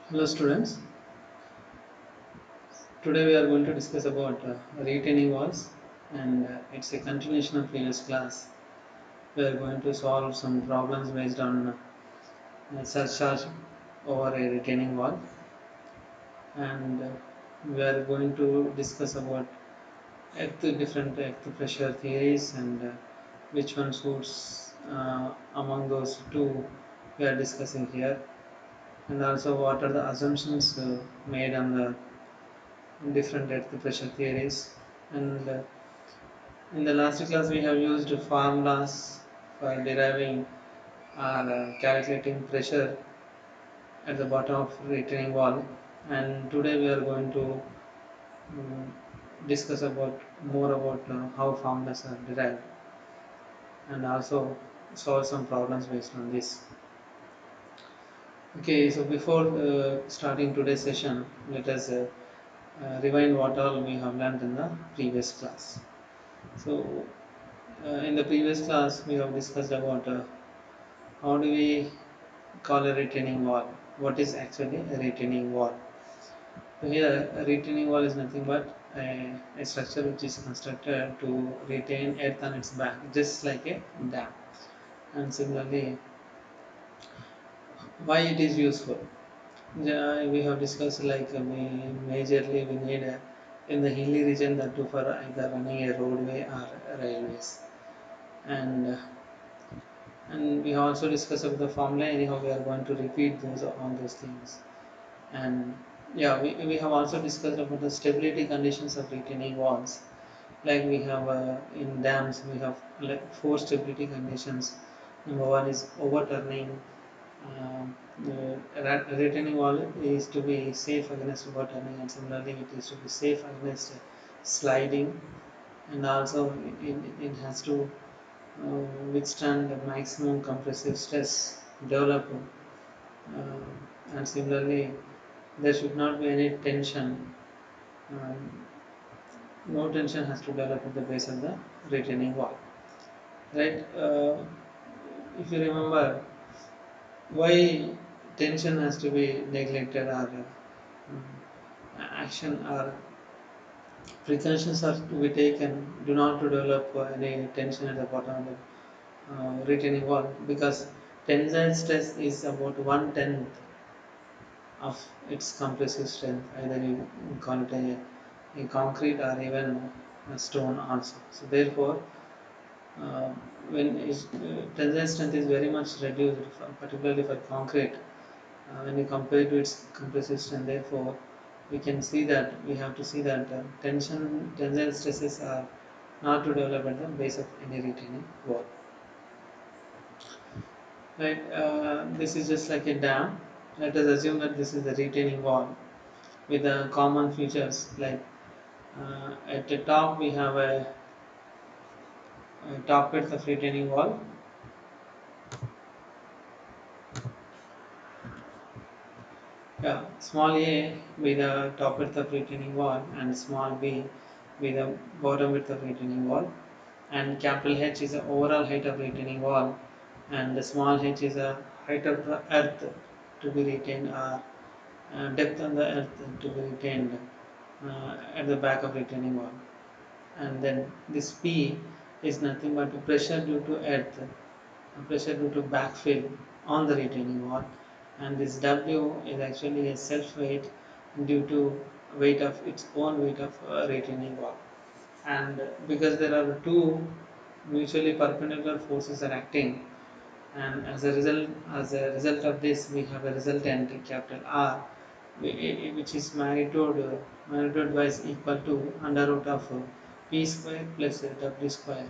Hello students, today we are going to discuss about retaining walls and it's a continuation of previous class. We are going to solve some problems based on surcharge over a retaining wall and we are going to discuss about different earth pressure theories and which one suits among those two we are discussing here, and also what are the assumptions made on the different earth pressure theories. And in the last class, we have used formulas for deriving or calculating pressure at the bottom of retaining wall. And today we are going to um, discuss about more about how formulas are derived and also solve some problems based on this. Okay, so before starting today's session, let us rewind what all we have learned in the previous class. So, in the previous class, we have discussed about how do we call a retaining wall? What is actually a retaining wall? So here, a retaining wall is nothing but a structure which is constructed to retain earth on its back, just like a dam. And similarly, why it is useful? Yeah, we have discussed like we majorly we need in the hilly region that too for either running a roadway or railways, and we have also discussed about the formula. Anyhow, we are going to repeat those all those things. And yeah, we have also discussed about the stability conditions of retaining walls. Like we have in dams, we have like four stability conditions. Number one is overturning. Retaining wall is to be safe against overturning, and similarly, it is to be safe against sliding, and also it has to withstand the maximum compressive stress developed, and similarly there should not be any tension. um, no tension has to develop at the base of the retaining wall, right? If you remember why tension has to be neglected, or action or precautions are to be taken do not to develop any tension at the bottom of the retaining wall, because tensile stress is about one tenth of its compressive strength, either you call it a concrete or even a stone also. So therefore, uh, when tensile strength is very much reduced, particularly for concrete, when you compare to its compressive strength, therefore we can see that we have to see that tensile stresses are not to develop at the base of any retaining wall. Right, this is just like a dam. Let us assume that this is the retaining wall with the common features like at the top we have a top width of retaining wall. Yeah, small a be the top width of retaining wall and small b be the bottom width of retaining wall, and capital H is the overall height of retaining wall, and the small h is the height of the earth to be retained, or depth on the earth to be retained at the back of retaining wall. And then this P is nothing but pressure due to earth, pressure due to backfill on the retaining wall, and this W is actually a self weight due to weight of its own weight of retaining wall. And because there are two mutually perpendicular forces are acting, and as a result of this we have a resultant capital R, which is magnitude wise equal to under root of p square plus w square,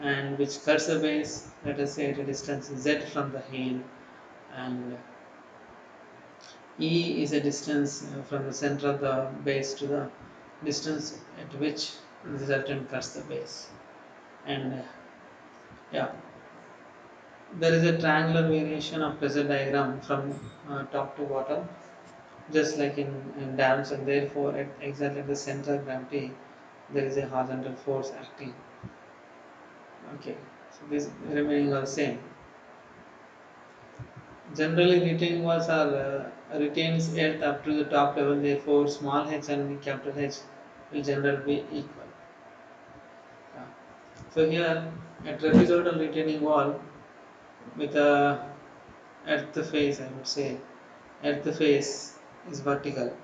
and which cuts the base, let us say, at a distance z from the heel, and E is a distance from the center of the base to the distance at which the resultant cuts the base. And yeah, there is a triangular variation of pressure diagram from top to bottom, just like in dams, and therefore at exactly at the center of gravity there is a horizontal force acting. Okay, so this remaining are same. Generally, retaining walls are retains earth up to the top level. Therefore, small h and capital H will generally be equal. Yeah. So here, a trapezoidal retaining wall with a earth face, I would say, earth face is vertical.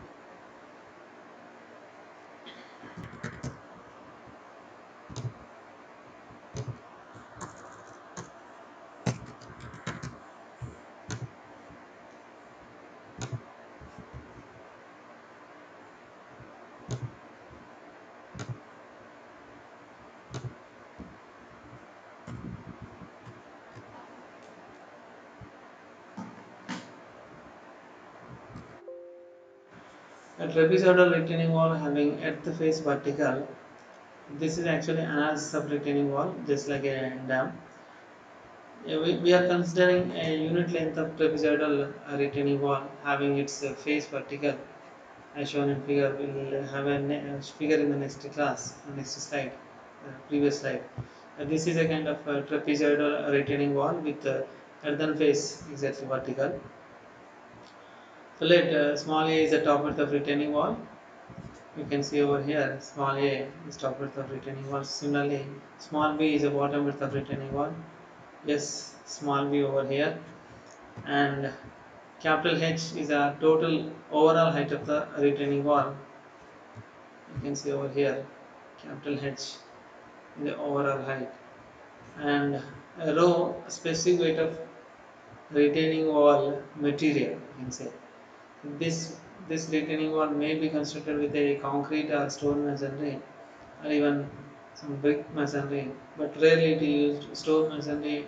A trapezoidal retaining wall having earth face vertical. This is actually analysis of retaining wall, just like a dam. We are considering a unit length of trapezoidal retaining wall having its face vertical, as shown in figure. We will have a figure in the next class, next slide, previous slide. This is a kind of trapezoidal retaining wall with earthen face exactly vertical. So let small a is the top width of retaining wall. You can see over here, small a is top width of retaining wall. Similarly, small b is the bottom width of retaining wall. Yes, small b over here, and capital H is the total overall height of the retaining wall. You can see over here, capital H is the overall height, and a rho specific weight of retaining wall material. You can say this retaining wall may be constructed with a concrete or stone masonry, or even some brick masonry, but rarely it is used stone masonry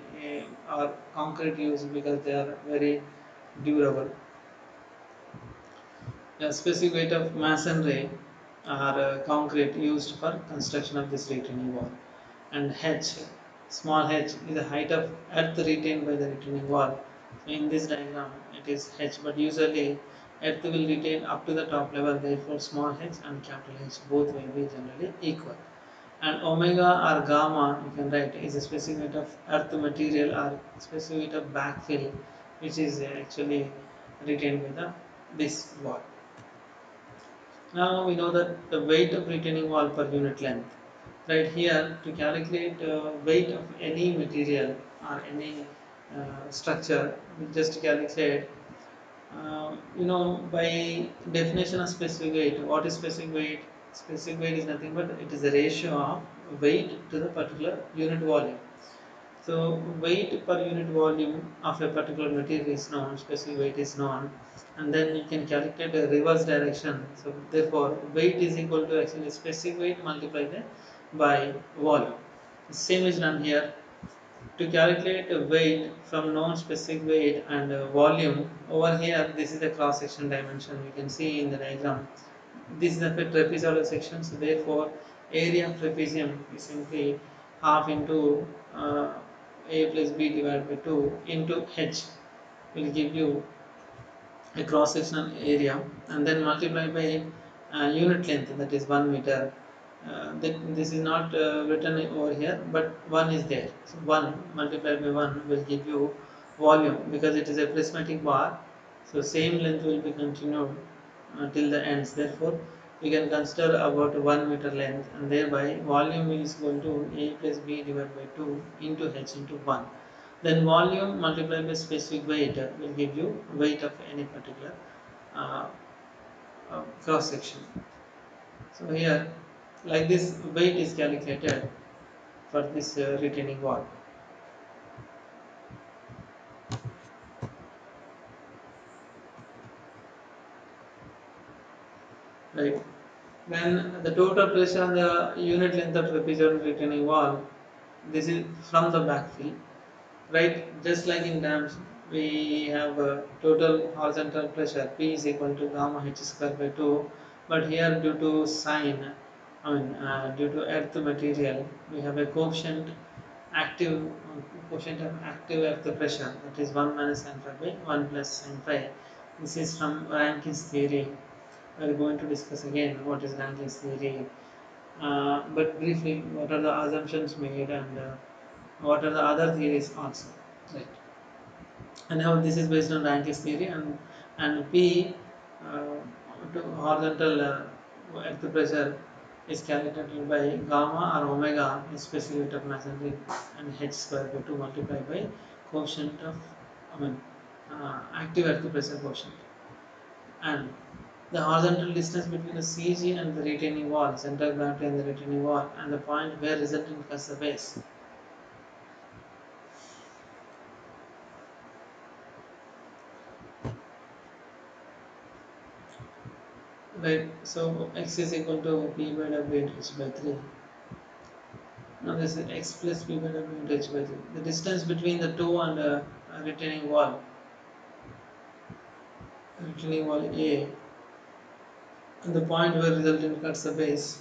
or concrete used because they are very durable. The specific weight of masonry or concrete used for construction of this retaining wall. And H, small h, is the height of earth retained by the retaining wall. So in this diagram, it is h, but usually earth will retain up to the top level. Therefore, small h and capital H both will be generally equal. And omega or gamma, you can write, is a specific weight of earth material or specific weight of backfill, which is actually retained by the this wall. Now we know that the weight of retaining wall per unit length. Right here, to calculate weight of any material or any structure, we just calculate. By definition of specific weight, what is specific weight? Specific weight is nothing but it is the ratio of weight to the particular unit volume. So weight per unit volume of a particular material is known, specific weight is known, and then you can calculate a reverse direction. So therefore, weight is equal to actually specific weight multiplied by volume. Same is done here. To calculate a weight from known specific weight and volume, over here this is the cross section dimension. We can see in the diagram. This is the trapezoidal section, so therefore area of trapezium is simply half into a plus b divided by 2 into h will give you a cross sectional area, and then multiply by unit length, that is 1 meter. This is not written over here, but 1 is there. So 1 multiplied by 1 will give you volume, because it is a prismatic bar. So same length will be continued till the ends. Therefore, we can consider about 1 meter length, and thereby volume is equal to a plus b divided by 2 into h into 1. Then volume multiplied by specific weight will give you weight of any particular uh, cross section. So here, like this, weight is calculated for this retaining wall, right? Then the total pressure on the unit length of trapezoidal retaining wall. This is from the backfill, right? Just like in dams, we have a total horizontal pressure P is equal to gamma h square by 2, but here due to sign, due to earth material, we have a active quotient of active earth pressure, that is 1 minus sin phi by 1 plus sin phi. This is from Rankins theory. We are going to discuss again what is Rankins theory, but briefly, what are the assumptions made, and what are the other theories also, right? and how this is based on Rankins theory. And P to horizontal earth pressure is calculated by gamma or omega is specific weight of masonry and h square by 2 multiplied by coefficient of I mean active earth pressure coefficient. And the horizontal distance between the CG and the retaining wall, center of gravity and the retaining wall, and the point where resultant cuts the base. Right, so x is equal to p by w into h by 3. Now this is x plus p by w into h by 3. The distance between the two and retaining wall A, and the point where resultant cuts the base,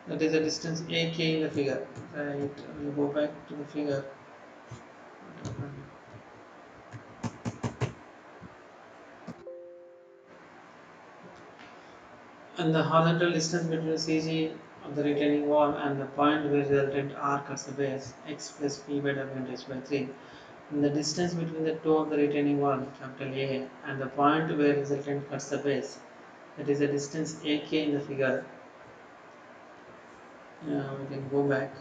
that is the distance AK in the figure. Right, we'll go back to the figure. And the horizontal distance between CG of the retaining wall and the point where resultant R cuts the base, x plus p by w into h by 3. And the distance between the toe of the retaining wall, capital A, and the point where resultant cuts the base, that is the distance AK in the figure. We can go back.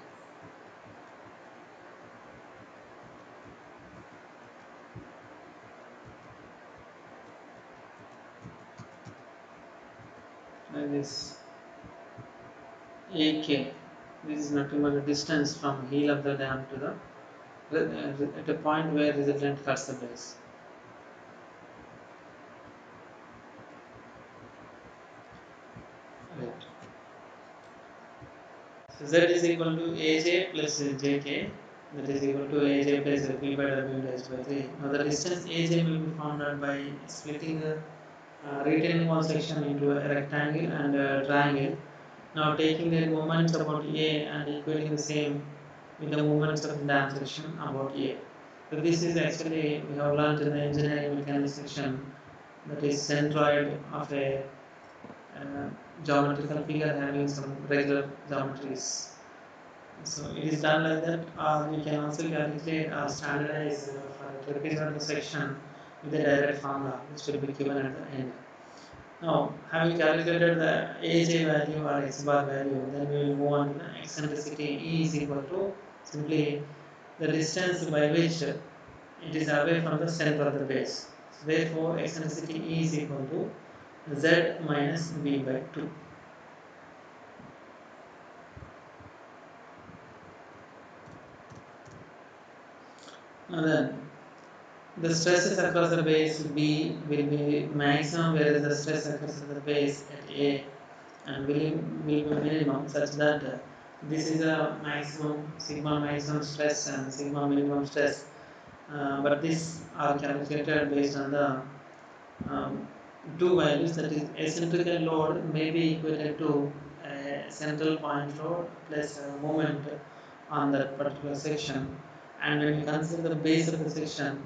This AK, this is nothing but the distance from heel of the dam to the at a point where resultant cuts the base. Right. So Z is equal to AJ plus JK, that is equal to AJ plus P by W into H by 3. Now the distance AJ will be found out by splitting the retaining wall section into a rectangle and a triangle. Now taking the moments about A and equating the same with the moments of the dam section about A. So this is actually we have learned in the engineering mechanics section, that is centroid of a geometrical figure having some regular geometries. So it is done like that, or we can also calculate or standardize for trapezoidal section with the direct formula, which will be given at the end. Now, having calculated the AJ value or x bar value, then we will move on to the eccentricity. E is equal to simply the distance by which it is away from the center of the base. So therefore, eccentricity E is equal to Z minus B by 2. Now then, the stresses across the base B will be maximum, whereas the stress across the base at A and will be minimum, such that this is a maximum sigma maximum stress and sigma minimum stress. But these are calculated based on the two values, that is eccentrical load may be equated to a central point load plus a moment on that particular section. And when we consider the base of the section,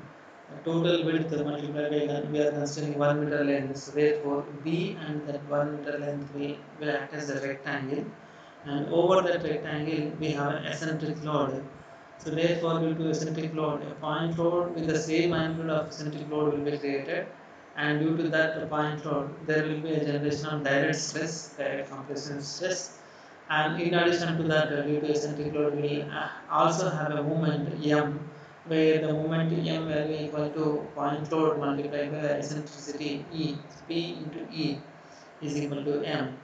the total width multiplied by we are considering 1 meter length. So therefore, B and that 1 meter length will act as a rectangle, and over that rectangle we have an eccentric load. So therefore, due to eccentric load, a point load with the same magnitude of eccentric load will be created, and due to that the point load, there will be a generation of direct stress, direct compression stress. And in addition to that, due to eccentric load, we also have a moment m, where the moment m value equal to point load multiplied by eccentricity E. P into E is equal to m.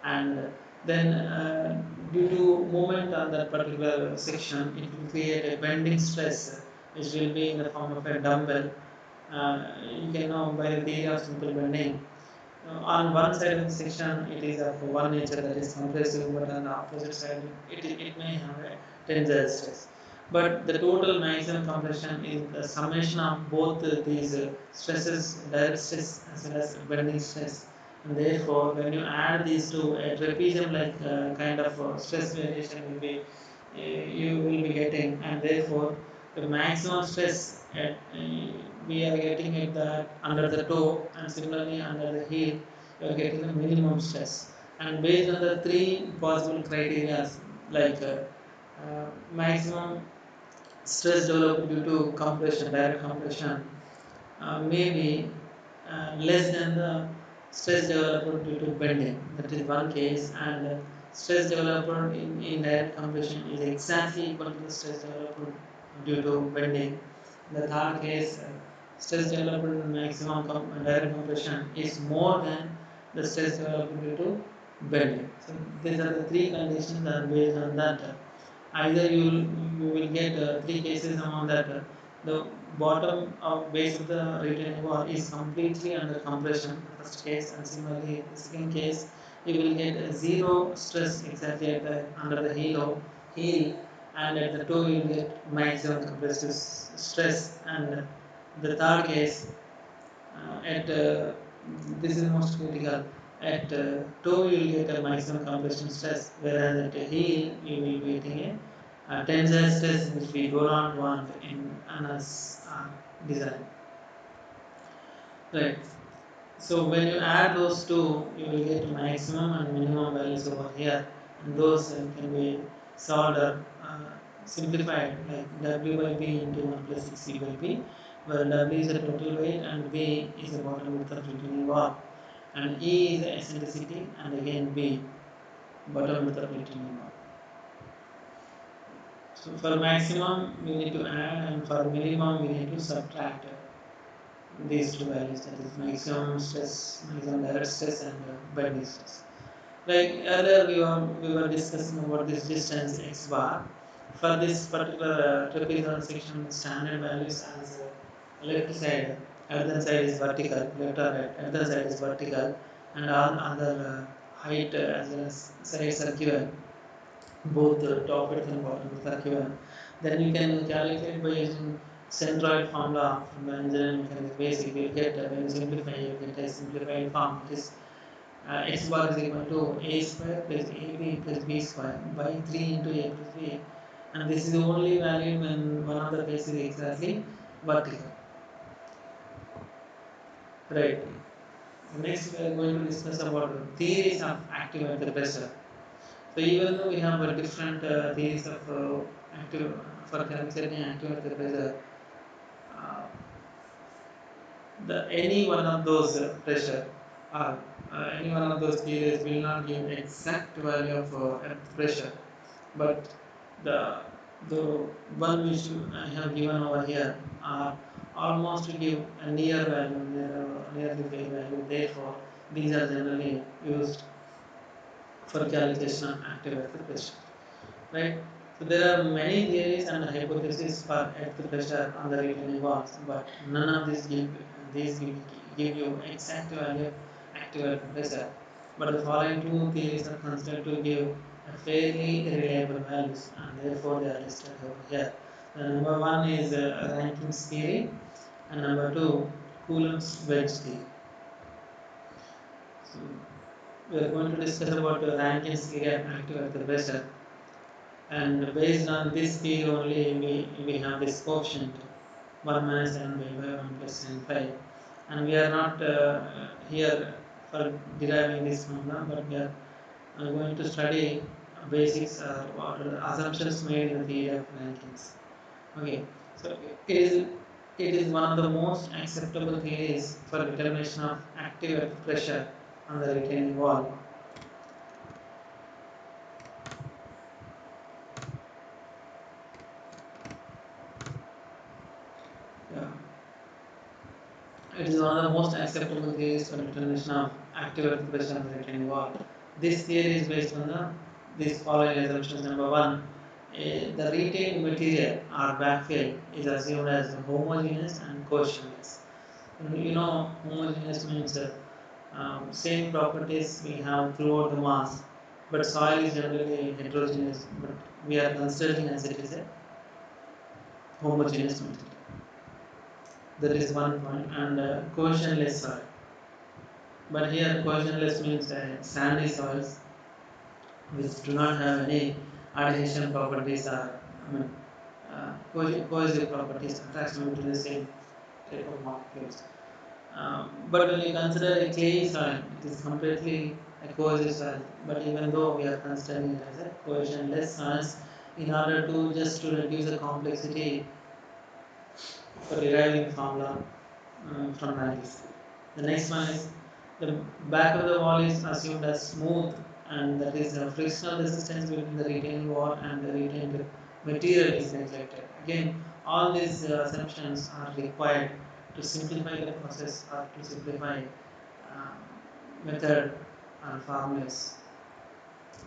And then due to moment on that particular section, it will create a bending stress, which will be in the form of a dumbbell. You can know by the theory of simple bending. On one side of the section, it is of one nature, that is compressive, but on the opposite side, it may have a tensile stress. But the total maximum compression is the summation of both these stresses, direct stress as well as bending stress. And therefore, when you add these two, a trapezium-like kind of stress variation will be you will be getting, and therefore the maximum stress we are getting at the under the toe, and similarly under the heel you are getting the minimum stress. And based on the three possible criteria, like maximum stress developed due to compression, direct compression, may be less than the stress developed due to bending. That is one case, and stress developed in direct compression is exactly equal to the stress developed due to bending. The third case, stress developed in maximum direct compression is more than the stress developed due to bending. So these are the three conditions, and based on that, either you will get three cases among that. The bottom of base of the retaining wall is completely under compression, the first case, and similarly the second case, you will get zero stress exactly at the under the heel, and at the toe you will get maximum compressive stress. And the third case, at this is most critical, at toe you will get a maximum compression stress, whereas at the heel you will be getting a tensile stress, which we do not want in ANA's design, right? So when you add those two, you will get maximum and minimum values over here, and those can be solved or simplified, like W by B into 1 plus 6C by B, where W is the total weight and B is the bottom width of retaining wall, and E is the eccentricity, and again B, bottom width of retaining wall. So for maximum we need to add, and for minimum we need to subtract these two values, that is maximum stress, maximum direct stress, and bending stress. Like earlier we were discussing about this distance x bar. For this particular trapezoidal section, standard values as left side, earthen side is vertical, left or right, earthen side is vertical, and all other height as well as sides are given, both the top width and bottom width are given. Then you can calculate by using centroid formula from the engineering mechanics basic. You get when you simplify, you get a simplified form. It is x bar is equal to a square plus ab plus b square by 3 into a plus b, and this is only valid when one of the faces is exactly vertical, right? Next we are going to discuss about theories of active earth pressure. So even though we have different theories of active for calculating active earth pressure, uh, the any one of those pressure or any one of those theories will not give exact value of earth pressure, but the the one which I have given over here are almost give a near value, nearly fair value. Therefore, these are generally used for calculation of active earth pressure, right? So there are many theories and hypotheses for earth pressure on the retaining walls, but none of these will give you exact value of active earth pressure. But the following two theories are considered to give a fairly reliable values, and therefore they are listed over here. The number one is Rankins theory, and number two, Coulomb's wedge theory. So we are going to discuss about Rankins theory of active earth pressure. And based on this theory only, we have this coefficient 1 minus n by 1 plus n phi, and we are not here for deriving this formula, but we are going to study basics or what are the assumptions made in the theory of Rankins. Okay, so it is one of the most acceptable theories for determination of active earth pressure on the retaining wall. Yeah. It is one of the most acceptable theories for determination of active earth pressure on the retaining wall. This theory is based on these following assumptions. Number one, the retained material or backfill is assumed as homogeneous and cohesionless. You know, homogeneous means same properties we have throughout the mass, but soil is generally heterogeneous. But we are considering as it is a homogeneous material. That is one point, and cohesionless soil. But here cohesionless means sandy soils which do not have any adhesion properties or cohesive properties, attraction between the same type of molecules. But when you consider a clay soil, it is completely a cohesive soil. But even though we are considering it as a cohesionless soils, in order to just to reduce the complexity for deriving formula from lattice. The next one is the back of the wall is assumed as smooth, and that is a frictional resistance between the retaining wall and the retained material is neglected. Again, all these assumptions are required to simplify the process or to simplify method and formulas.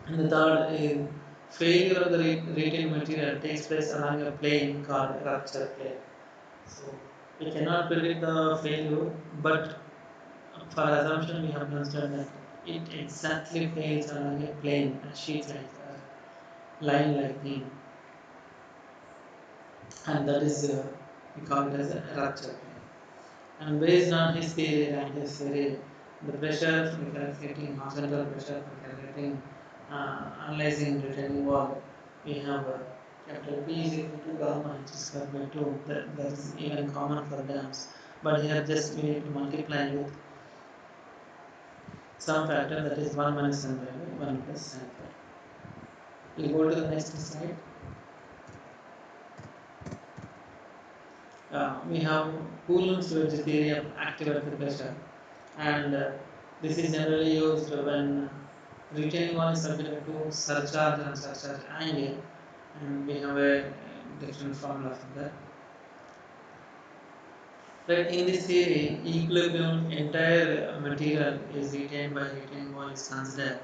And the third is failure of the retained material takes place along a plane called rupture plane. So we cannot predict the failure, but for assumption we have considered that it exactly fails along a plane, a sheet like line lightning, and that is we call it as a rupture plane. And based on his theory, Rankin's theory, the pressure for calculating horizontal pressure for calculating analyzing retaining wall, we have capital P is equal to gamma h square by 2. That is even common for dams. But here just we need to multiply with some factor, that is 1 minus sin pi by 1 plus sin pi. We'll go to the next slide. We have Coulomb's wedge theory of active earth pressure, and this is generally used when retaining wall is subject to surcharge and surcharge angle, and we have a different formula for that. But in this theory, equilibrium entire material is retained by retaining wall is considered.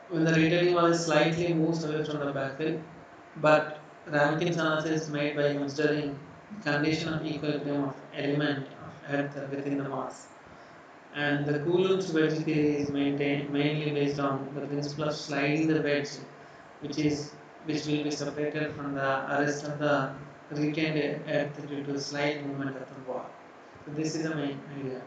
When the retaining wall slightly moves away from the backfill, but Rankins analysis is made by considering the condition of equilibrium of element of earth within the mass. And the Coulomb's wedge theory is mainly based on the principle of sliding the wedge, which is which will be separated from the rest of the retained earth due to slight movement of the wall. So this is the main idea.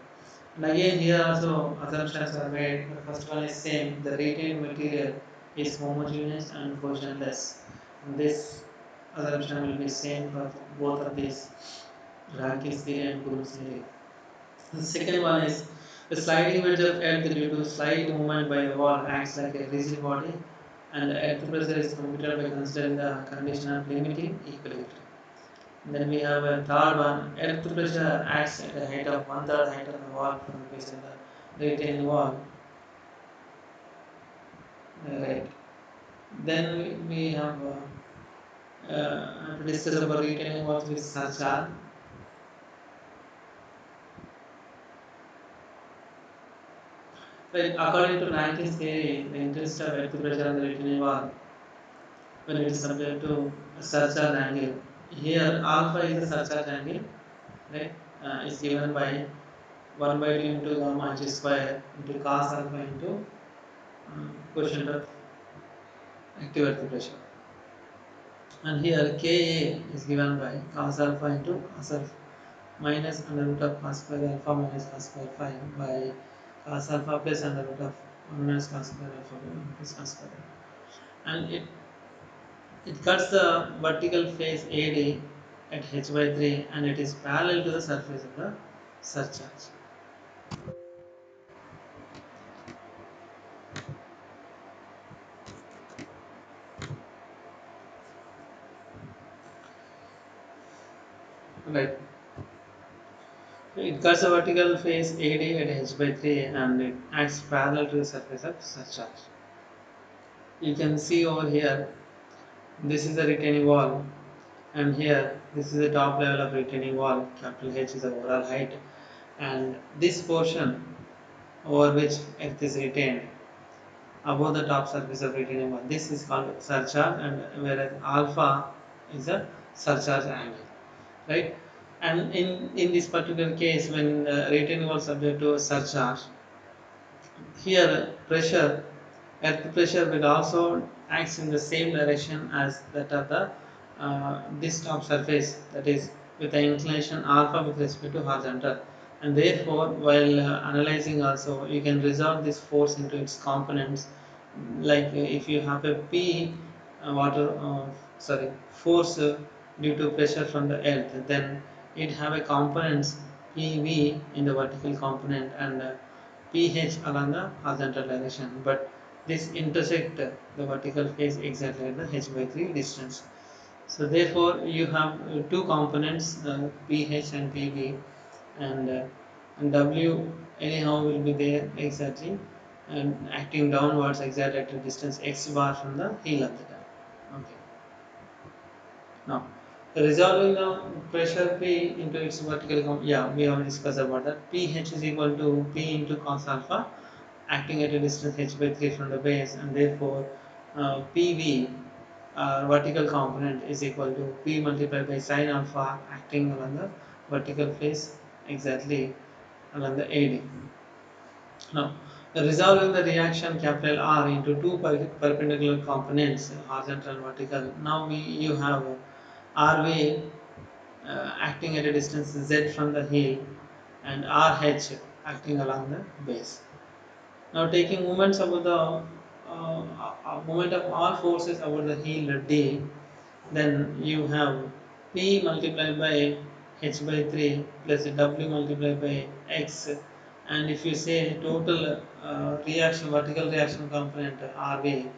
And again here also assumptions are made. The first one is same. The retained material is homogeneous and cohesionless. And this assumption will be same for both of these Rankins theory and Coulomb's theory. The second one is the sliding wedge of earth due to slight movement by the wall acts like a rigid body, and the earth pressure is computed by considering the condition of limiting equilibrium. And then we have a third one, earth pressure acts at a height of one third height of the wall from the base of the retaining wall. Right. Then we have to discuss about retaining walls with surcharge. Right. According to Rankins theory, the intensity of earth pressure on the retaining wall when it is subject to a surcharge angle. Here alpha is the surcharge angle, right? Is given by 1 by 2 into gamma h square into cos alpha into quotient of active earth pressure. And here Ka is given by cos alpha into cos alpha minus under root of cos square alpha minus cos square phi by cos alpha plus under root of 1 minus cos square alpha by 1 plus cos square alpha. And it cuts the vertical face AD at h by 3 and it is parallel to the surface of the surcharge. Right. It cuts the vertical face AD at h by 3 and it acts parallel to the surface of surcharge. You can see over here, this is the retaining wall, and here this is the top level of retaining wall. Capital H is the overall height, and this portion over which earth is retained above the top surface of retaining wall, this is called surcharge, and whereas alpha is a surcharge angle, right? And in this particular case, when retaining wall subject to a surcharge, here pressure, earth pressure will also acts in the same direction as that of the this top surface, that is with the inclination alpha with respect to horizontal, and therefore while analyzing also you can resolve this force into its components, like if you have a P water sorry force due to pressure from the earth, then it have a components PV in the vertical component and PH along the horizontal direction, but this intersect the vertical face exactly at the h by 3 distance. So therefore you have two components, PH and PV, and W anyhow will be there exactly and acting downwards exactly at a distance x bar from the heel of the dam. Okay. Now, resolving the pressure P into its vertical yeah, we have discussed about that. PH is equal to P into cos alpha, acting at a distance h by 3 from the base, and therefore PV, vertical component, is equal to P multiplied by sine alpha, acting along the vertical face exactly along the AD. Now, resolving the reaction capital R into two perpendicular components, horizontal and vertical. Now you have RV acting at a distance z from the heel and RH acting along the base. Now taking moments about the moment of all forces over the heel D, then you have P multiplied by h by 3 plus W multiplied by x, and if you say total reaction, vertical reaction component RV,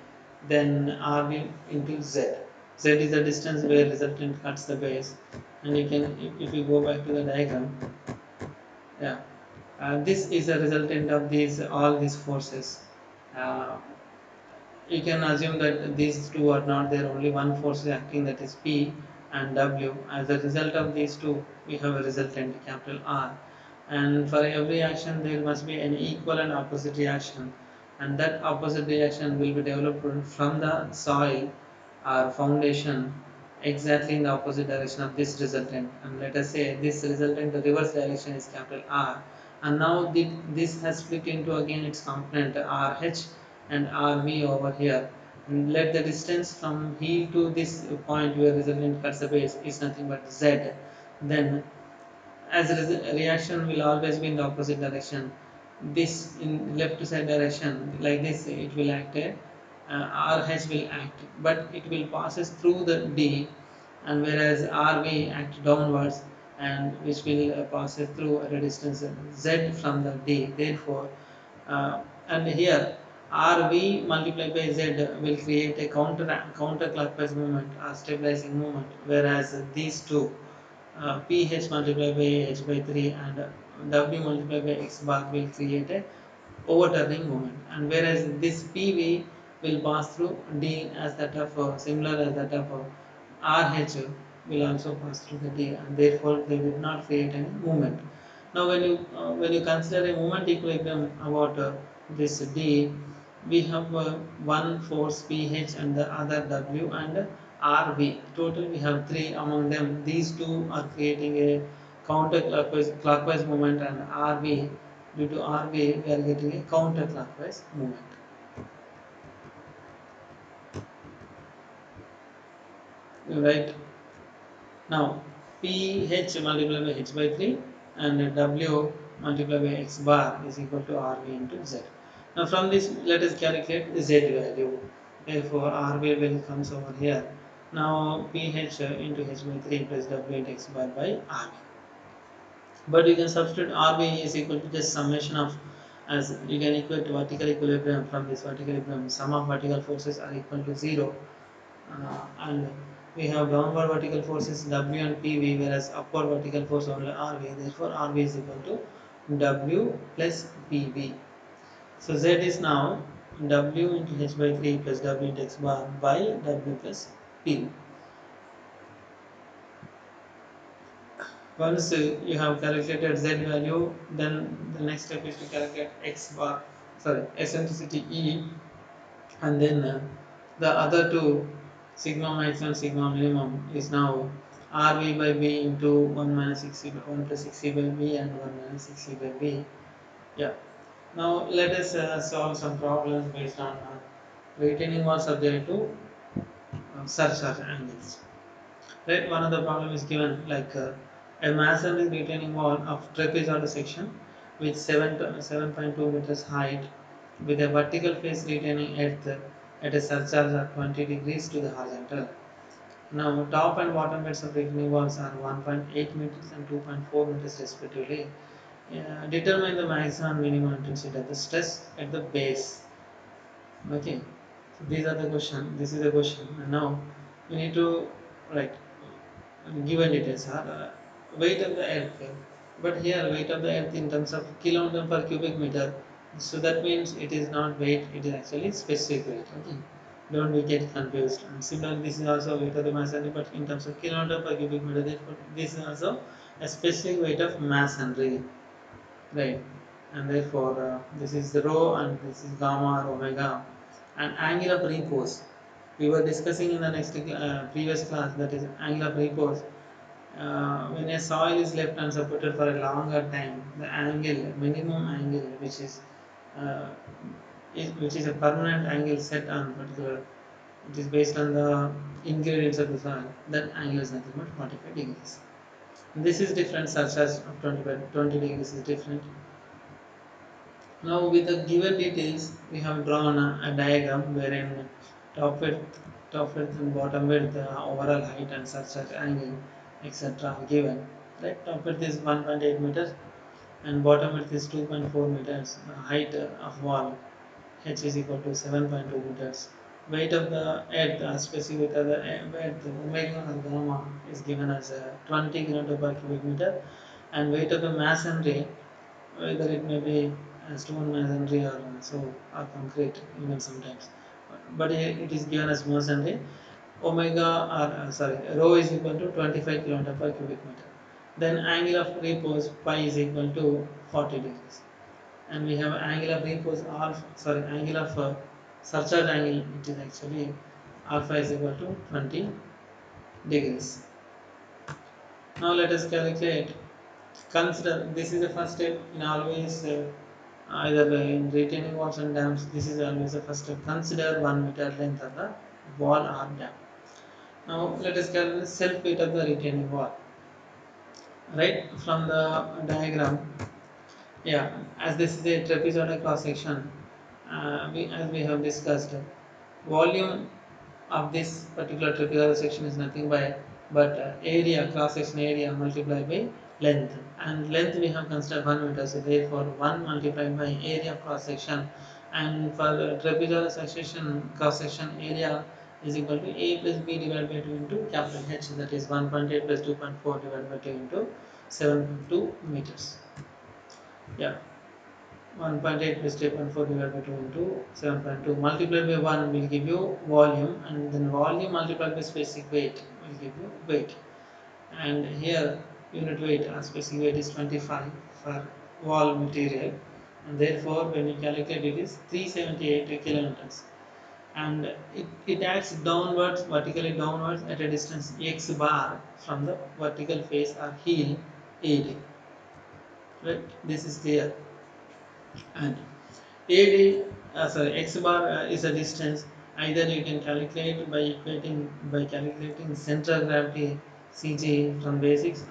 then RV into Z. Z is the distance where resultant cuts the base, and you can, if you go back to the diagram, yeah, this is a resultant of these all these forces. Uh, you can assume that these two are not there, only one force is acting, that is P and W. As a result of these two, we have a resultant capital R. And for every action, there must be an equal and opposite reaction, and that opposite reaction will be developed from the soil or foundation exactly in the opposite direction of this resultant. And let us say this resultant, the reverse direction is capital R, and now this has flipped into again its component RH and RV over here. And let the distance from heel to this point where resultant cuts the base is nothing but Z. Then as a reaction will always be in the opposite direction, this in left side direction, like this it will act, RH will act, but it will passes through the D, and whereas RV act downwards, and which will passes through at a distance Z from the D. Therefore uh, and here RV multiplied by Z will create a counterclockwise movement, a stabilizing movement, whereas these two, PH multiplied by h by 3 and W multiplied by x bar, will create a overturning moment, and whereas this PV will pass through D as that of similar as that of RH will also pass through the D, and therefore they will not create any movement. Now when you consider a moment equilibrium about this D, we have one force PH and the other W and RV. Total we have three. Among them, these two are creating a clockwise movement, and RV, due to RV, we are getting a counterclockwise movement. Right. Now PH multiplied by h by 3 and W multiplied by x bar is equal to RV into Z. Now from this, let us calculate Z value. Therefore RV will comes over here. Now PH into h by 3 plus W into x bar by RV. But you can substitute RV is equal to just summation of, as you can equate vertical equilibrium. From this vertical equilibrium, sum of vertical forces are equal to 0, and we have downward vertical forces W and PV, whereas upward vertical force only RV. Therefore RV is equal to W plus PV. So Z is now W into h by 3 plus W into x bar by W plus PV. Once you have calculated Z value, then the next step is to calculate x bar, sorry, eccentricity E, and then the other two, sigma maximum, sigma minimum, is now RV by B into 1 minus 6C by 1 plus 6C by B and 1 minus 6C by B. Yeah. Now let us solve some problems based on retaining wall subject to surcharge angles. Right, one of the problem is given like a masonry retaining wall of trapezoidal section with 7.2 meters height with a vertical face retaining earth at a surcharge of 20 degrees to the horizontal. Now, top and bottom beds of retaining walls are 1.8 meters and 2.4 meters respectively. Determine the maximum and minimum intensity of the stress at the base. Okay, so these are the question. This is the question, and now we need to write given details are weight of the earth, but here weight of the earth in terms of kilonewton per cubic meter. So that means it is not weight; it is actually specific weight. Okay, don't we get confused. And similarly, this is also weight of the masonry, but in terms of kilonewton per cubic meter. Therefore, this is also a specific weight of masonry, right? And therefore, this is the rho and this is gamma or omega. And angle of repose. We were discussing in the next previous class, that is angle of repose. When a soil is left unsupported for a longer time, the angle, minimum angle, uh, which is a permanent angle set on particular, it is based on the ingredients of the soil. That angle is nothing but 45 degrees. This is different, such as 20 degrees is different. Now, with the given details, we have drawn a diagram wherein top width and bottom width, overall height and such angle, etc. are given. Right, top width is 1.8 meters and bottom width is 2.4 meters. Height of wall h is equal to 7.2 meters. Weight of the earth, specific weight of the earth, omega or gamma, is given as 20 kilonewton per cubic meter, and weight of the masonry, whether it may be stone masonry or or concrete even sometimes, but it is given as masonry. Omega or rho is equal to 25 kilometer per cubic meter. Then angle of repose pi is equal to 40 degrees, and we have angle of repose alpha, angle of surcharge angle, it is actually alpha is equal to 20 degrees. Now let us calculate. Consider this is the first step in always either in retaining walls and dams. This is always the first step. Consider 1 meter length of the wall or dam. Now let us calculate self weight of the retaining wall. Right from the diagram, yeah, as this is a trapezoidal cross section, as we have discussed, volume of this particular trapezoidal section is nothing but area, cross section area multiplied by length, and length we have considered 1 meter, so therefore 1 multiplied by area of cross section, and for trapezoidal section cross section area is equal to a plus b divided by 2 into capital H, that is 1.8 plus 2.4 divided by 2 into 7.2 meters. Yeah, 1.8 plus 2.4 divided by 2 into 7.2 multiplied by 1 will give you volume, and then volume multiplied by specific weight will give you weight. And here unit weight or specific weight is 25 for wall material, and therefore when you calculate it is 378 kilonewtons, and it acts downwards, vertically downwards at a distance x bar from the vertical face or heel AD. Right, this is clear. And AD, x bar is a distance. Either you can calculate by equating by calculating central gravity CG from basics,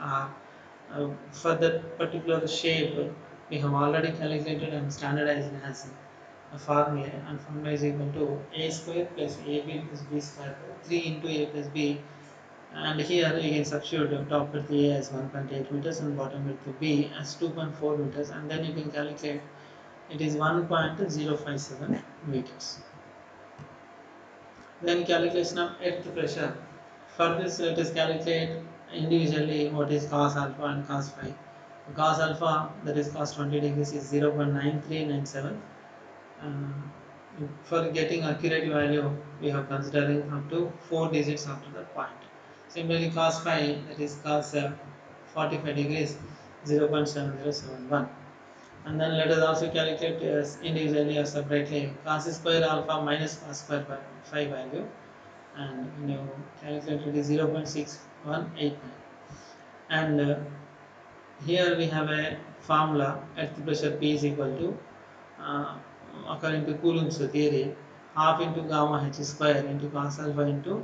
or for that particular shape we have already calculated and standardized as a formula, and formula is equal to a square plus ab plus b square by 3 into a plus b, and here you can substitute top width A as 1.8 meters and bottom width B as 2.4 meters, and then you can calculate it is 1.057 meters. Then calculation of earth pressure. For this, let us calculate individually what is cos alpha and cos phi. Cos alpha, that is cos 20 degrees, is 0.9397. For getting accurate value, we have considering up to 4 digits after the point. Similarly, cos phi, that is cos 45 degrees, 0.7071. And then let us also calculate individually or separately cos square alpha minus cos square phi value, and when you calculate it is 0.6189. And here we have a formula: earth pressure P is equal to, uh, according to Coulomb's theory, half into gamma h square into cos alpha into,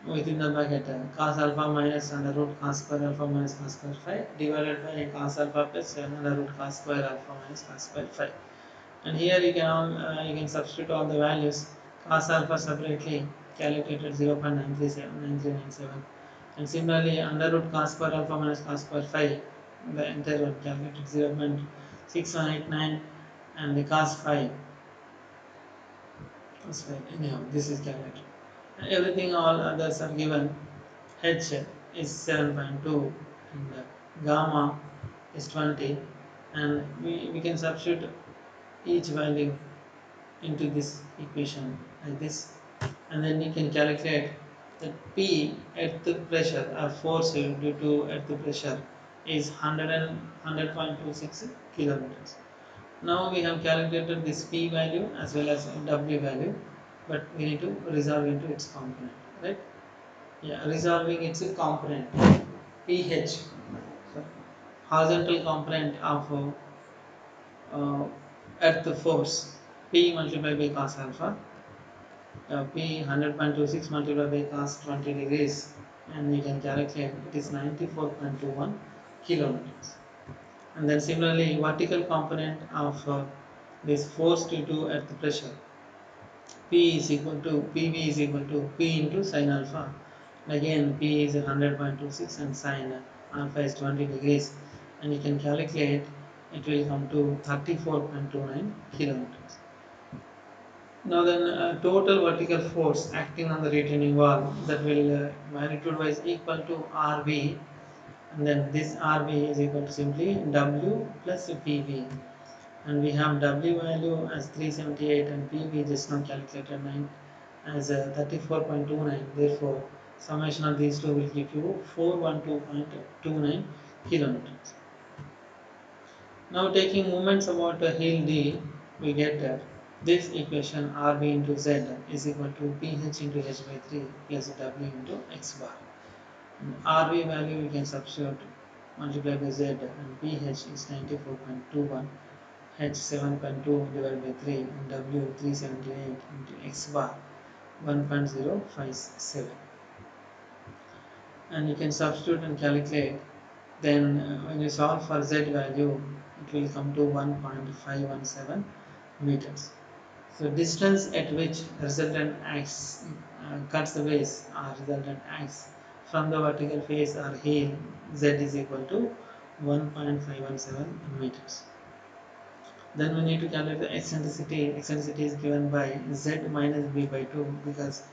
within the bracket, cos alpha minus under root cos square alpha minus cos square phi divided by cos alpha plus under root cos square alpha minus cos square phi. And here you can substitute all the values. Cos alpha separately, calculated 0.9379397. And similarly, under root cos square alpha minus cos square phi, the entire one calculated 0.6189, and the cos phi, anyhow, this is calculated. Everything, all others are given. H is 7.2 and gamma is 20, and we can substitute each value into this equation like this, and then we can calculate that P at the pressure or force due to at the pressure is 100.26 kilonewtons. Now we have calculated this P value as well as W value, but we need to resolve into its component, right? Yeah, resolving its component. pH, sorry, horizontal component of earth force, P multiplied by cos alpha, P 100.26 multiplied by cos 20 degrees, and we can calculate it is 94.21 kilonewtons. And then similarly, vertical component of this force due to earth pressure, P is equal to PV is equal to P into sine alpha. And again, P is 100.26 and sine alpha is 20 degrees. And you can calculate, it will come to 34.29 kilonewtons. Now then, total vertical force acting on the retaining wall, that will magnitude wise equal to RV, and then this RV is equal to simply W plus PV, and we have W value as 378 and PV just now calculated 9 as 34.29. Therefore, summation of these two will give you 412.29 kilonewtons. Now taking moments about heel D, we get this equation RV into Z is equal to PH into H by 3 plus W into X bar. And RV value we can substitute, multiply by Z, and PH is 94.21, H 7.2 divided by 3, and W 378 into X bar 1.057. And you can substitute and calculate. Then when you solve for Z value, it will come to 1.517 meters. So distance at which resultant axe cuts the base or resultant axe from the vertical face or heel, Z is equal to 1.517 meters. Then we need to calculate the eccentricity. Eccentricity is given by Z minus B by 2, because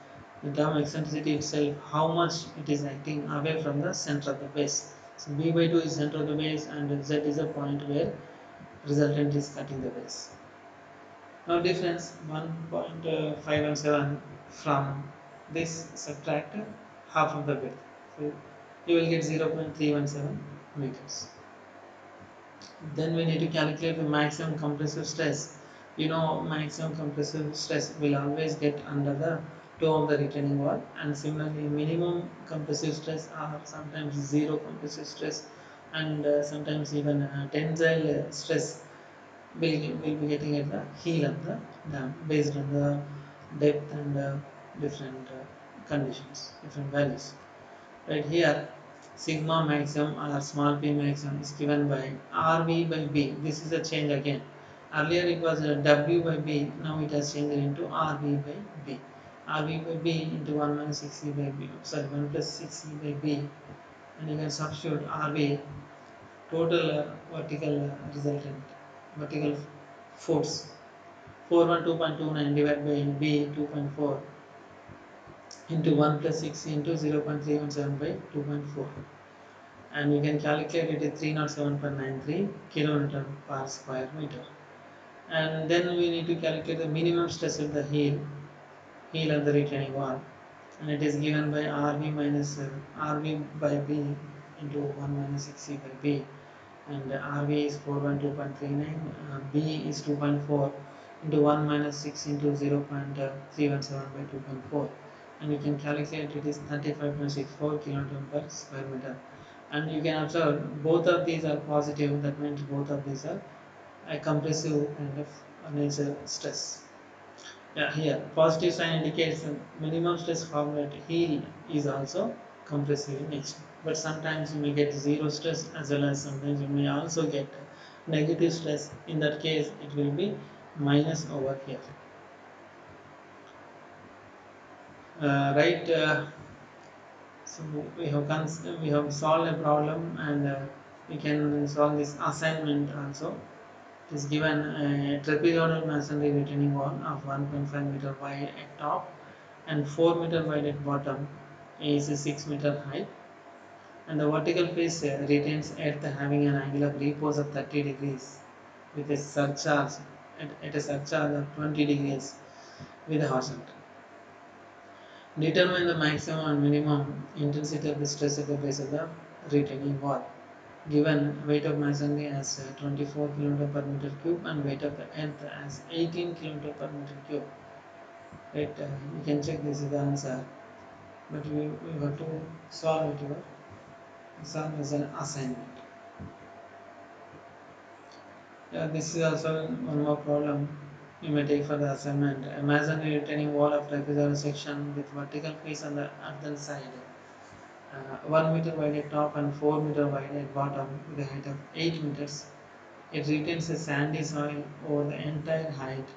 the term eccentricity itself, how much it is acting away from the center of the base. So B by 2 is center of the base, and Z is a point where resultant is cutting the base. Now difference 1.517 from this, subtract half of the width. So you will get 0.317 meters. Then we need to calculate the maximum compressive stress. You know, maximum compressive stress will always get under the toe of the retaining wall, and similarly minimum compressive stress or sometimes zero compressive stress, and sometimes even tensile stress will be getting at the heel of the dam based on the depth and different conditions, different values. Right here, sigma maximum or small p maximum is given by RV by B. This is a change again. Earlier it was W by B, now it has changed into RV by B. RV by B into 1 minus 6E by B, sorry, 1 plus 6E by B, and you can substitute RV, total vertical resultant, vertical force, 412.29 divided by B 2.4 into 1 plus 6 into 0.317 by 2.4, and you can calculate it at 307.93 kilonewton per square meter. And then we need to calculate the minimum stress at the heel of the retaining wall, and it is given by RV minus RV by B into 1 minus 6C by B, and RV is 412.39, B is 2.4 into 1 minus 6 into 0.317 by 2.4, and you can calculate it is 35.64 kilonewton per square meter. And you can observe both of these are positive, that means both of these are a compressive kind of nature stress. Yeah, here positive sign indicates the minimum stress formula at heel is also compressive in nature. But sometimes you may get zero stress, as well as sometimes you may also get negative stress. In that case, it will be minus over here. Right. So we have solved a problem, and we can solve this assignment also. It is given a trapezoidal masonry retaining wall of 1.5 meter wide at top and 4 meter wide at bottom is 6 meter high, and the vertical face retains earth having an angle of repose of 30 degrees with a surcharge at a surcharge of 20 degrees with a horizontal. Determine the maximum and minimum intensity of the stress at the base of the retaining wall. Given weight of masonry as 24 kN per meter cube and weight of the earth as 18 kN per meter cube. Right, you can check this is the answer, but we have to solve it here. Solve as an assignment. Yeah, this is also one more problem you may take for the assignment. A masonry retaining wall of trapezoidal section with vertical face on the earthen side, 1 meter wide at top and 4 meter wide at bottom with a height of 8 meters. It retains a sandy soil over the entire height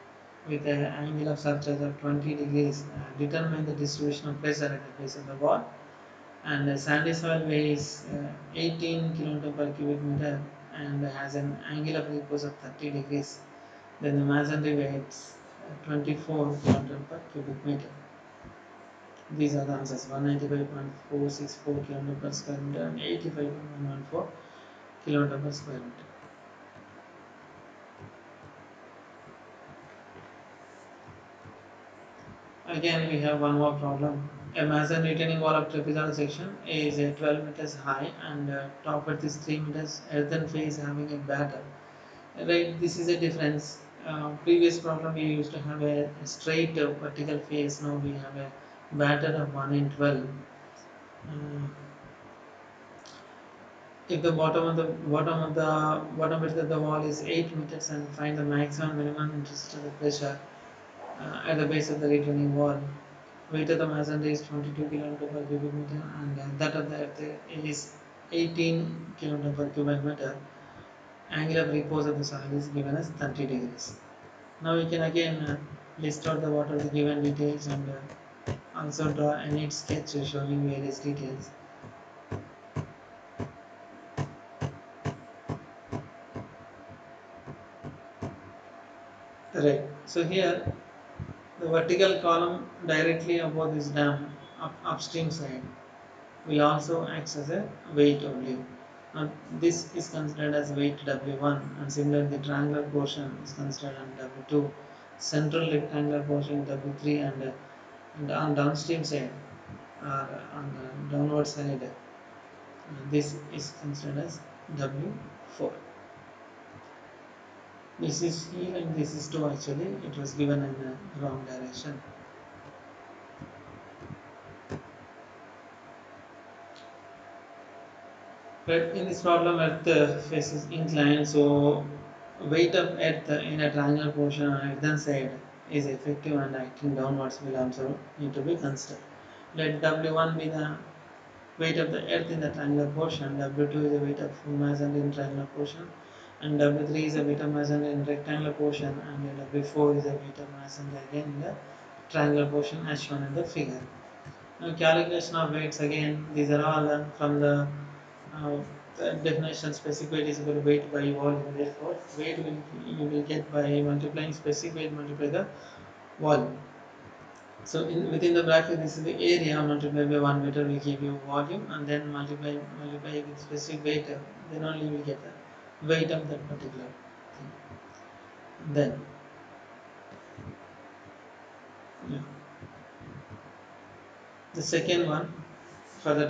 with an angle of surcharge of 20 degrees. Determine the distribution of pressure at the base of the wall. And the sandy soil weighs 18 kN per cubic meter and has an angle of repose of 30 degrees. Then the masonry weighs 24 kN per cubic meter. These are the answers: 195.464 kN per square meter and 85.114 kN per square meter. Again, we have one more problem. A mason retaining wall of trapezoidal section is 12 meters high and top width is 3 meters. Earthen face having a batter. Right, this is a difference. Previous problem we used to have a straight vertical face. Now we have a batter of 1 in 12. Uh, if the bottom width of the wall is 8 meters and find the maximum minimum interest of the pressure at the base of the retaining wall. Weight of the masonry is 22 kN per cubic meter and that of the earth is 18 kN per cubic meter. Angle of repose of the soil is given as 30 degrees. Now we can again list out the what are the given details and also draw a neat sketch showing various details. Right. So here the vertical column directly above this dam upstream side will also act as a weight only. Now this is considered as weight W1 and similarly the triangular portion is considered on W2, central rectangular portion W3 and on downstream side or on the downward side this is considered as W4. This is heel and this is toe actually, it was given in the wrong direction. But in this problem, Earth face is inclined, so weight of Earth in a triangular portion on earthen side is effective and acting downwards will also need to be considered. Let W1 be the weight of the Earth in the triangular portion, W2 is the weight of masonry in triangular portion, and W3 is the weight of masonry in rectangular portion, and W4 is the weight of masonry again in the triangular portion as shown in the figure. Now calculation of weights again, these are all from uh, the definition. Specific weight is equal to weight by volume. Therefore, weight will you will get by multiplying specific weight multiply the volume. So within the bracket, this is the area multiplied by 1 meter will give you volume, and then multiply with specific weight. Then only you will get the weight of that particular thing. Then, yeah. The second one for the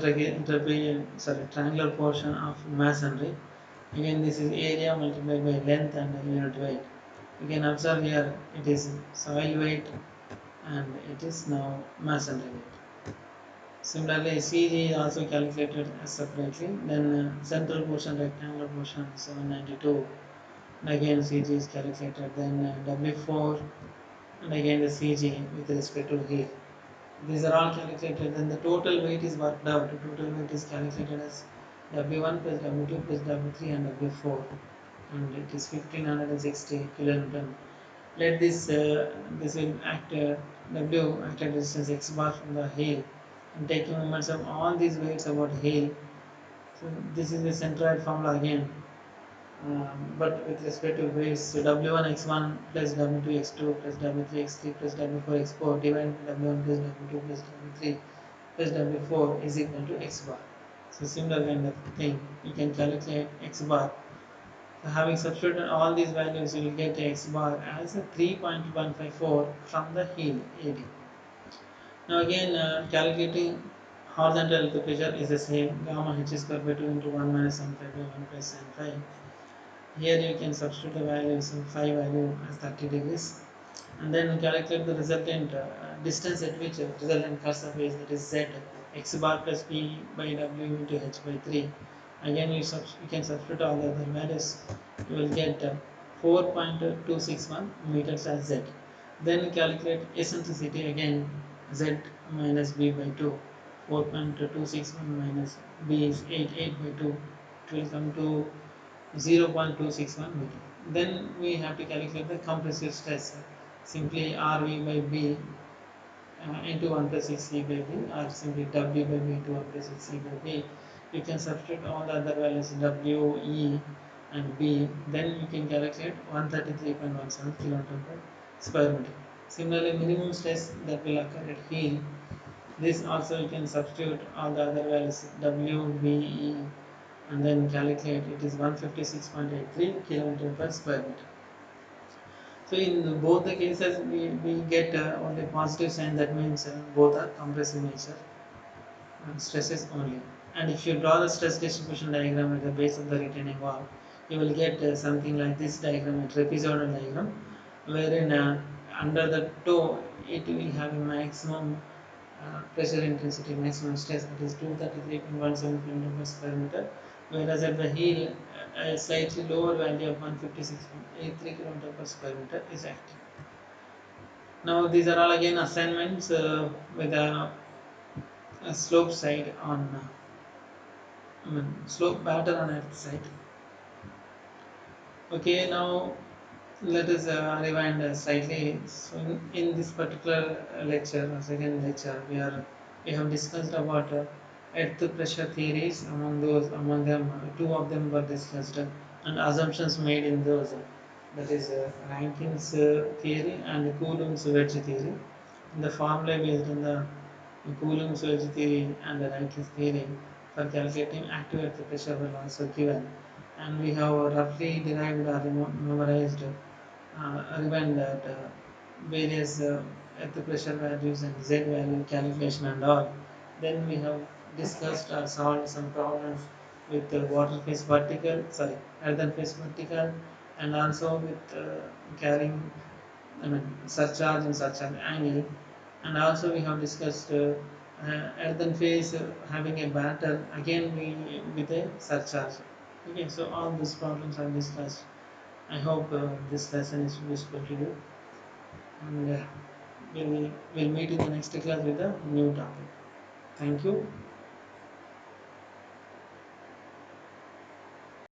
triangular portion of masonry. Again, this is area multiplied by length and unit weight. You can observe here it is soil weight and it is now masonry weight. Similarly, CG is also calculated separately. Then central portion, rectangular portion 792. And again CG is calculated. Then W4 and again the CG with respect to heel. These are all calculated. Then the total weight is worked out. The total weight is calculated as W1 plus W2 plus W3 and W4, and it is 1560 kilonewton. Let this will act W act at distance x bar from the heel, and taking moments of all these weights about heel. So this is the centroid formula again, but with respect to weights. So W1 x1 plus W2 x2 plus W3 x3 plus W4 x4 divided by W1 plus W2 plus W3 plus W4 is equal to x bar. So similar kind of thing. You can calculate x bar. So having substituted all these values, you will get x bar as a 3.154 from the heel AD. Now again, calculating horizontal earthquake pressure is the same. Gamma h square by 2 into 1 minus sin phi by 1 plus sin phi. Here you can substitute the values of phi value as 30 degrees, and then calculate the resultant distance at which resultant cursor phase, that is z, x bar plus p by w into h by 3. Again you can substitute all the other values. You will get 4.261 meters as z. Then calculate eccentricity again, z minus b by 2. 4.261 minus b is 88 by 2. It will come to 0.261 meter. Then we have to calculate the compressive stress. Simply RV by B into 1 plus 6 E by B, or simply W by B into 1 plus 6 E by B. You can substitute all the other values W, E and B. Then you can calculate 133.17 kN per square meter. Similarly, minimum stress that will occur at heel. This also you can substitute all the other values W, B, E, and then calculate. It is 156.83 kN per square meter. So in both the cases we get only positive sign, that means both are compressive nature stresses only. And if you draw the stress distribution diagram at the base of the retaining wall, you will get something like this diagram, a trapezoidal diagram, wherein under the toe it will have a maximum pressure intensity, maximum stress, that is 233.17 kN per square meter, whereas at the heel a slightly lower value of 156.83 kN per square meter is active. Now these are all again assignments with a slope side on slope pattern on earth side. Okay, now let us rewind slightly. So in this particular lecture, second lecture, we have discussed about earth pressure theories. Among them, two of them were discussed, and assumptions made in those. That is Rankins theory and Coulomb's wedge theory. And the formula based on the Coulomb's wedge theory and the Rankins theory for calculating active earth pressure were also given, and we have roughly derived or memorized given that various earth pressure values and z value calculation and all. Then we have discussed or solved some problems with water phase vertical, sorry, earthen phase vertical, and also with carrying, surcharge and surcharge angle. And also we have discussed earthen phase having a batter, again we with a surcharge. Okay, so all these problems are discussed. I hope this lesson is useful to you, and we'll meet in the next class with a new topic. Thank you.